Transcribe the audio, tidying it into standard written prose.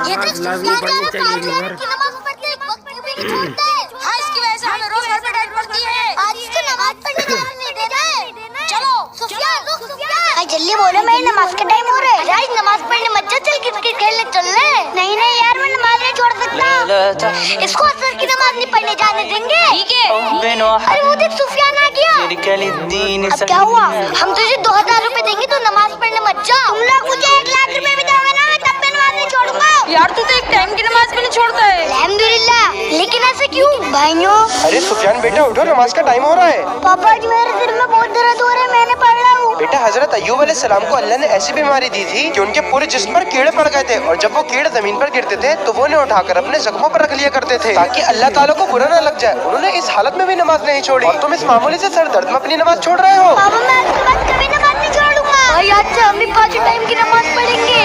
नमाज लाजमी पढ़नी चाहिए इधर। हाँ, इसकी वजह से हमें रोज घर पे डांट पड़ती है। आज इसको नमाज पढ़ने जाने नहीं दे रहे। चलो भाई जल्दी बोलो, मेरी नमाज का टाइम हो रहा है। यार नमाज पढ़ने मत जा, चल क्रिकेट खेलने चल रहे। नहीं नहीं यार, मैं नमाज नहीं छोड़ सकता। इसको असर की नमाज नहीं पढ़ने जाने देंगे। ठीक है। अरे वो देख सुफियान आ गया। अब क्या हुआ, हम तुझे 2000 रुपए देंगे तो नमाज पढ़ने मत जा। तुम लोग मुझे 1 लाख रुपए भी दोगे ना, मैं तब भी नमाज नहीं छोड़ूंगा। यार तू तो एक टाइम की नमाज भी नहीं छोड़ता है। अल्हम्दुलिल्लाह, लेकिन ऐसे क्यों भाइयों? अरे सुफियान बेटा उठो, नमाज का टाइम हो रहा है। पापा जी मेरे सिर में बहुत दर्द हो रहा है, मैंने पढ़ रहा हूँ। बेटा हजरत अय्यूब अलैहिस्सलाम को अल्लाह ने ऐसी बीमारी दी थी कि उनके पूरे जिस्म पर कीड़े पड़ गए थे, और जब वो कीड़े जमीन पर गिरते थे तो वो उन्हें उठाकर अपने जख्मों पर रख लिया करते थे ताकि अल्लाह ताला को बुरा न लग जाए। उन्होंने इस हालत में भी नमाज नहीं छोड़ी, और तुम इस मामूली से सर दर्द में अपनी नमाज छोड़ रहे हो। पापा मैं आज के बाद कभी नमाज नहीं छोड़ूंगा। भाई आज से हम भी 5 टाइम की नमाज पढ़ेंगे।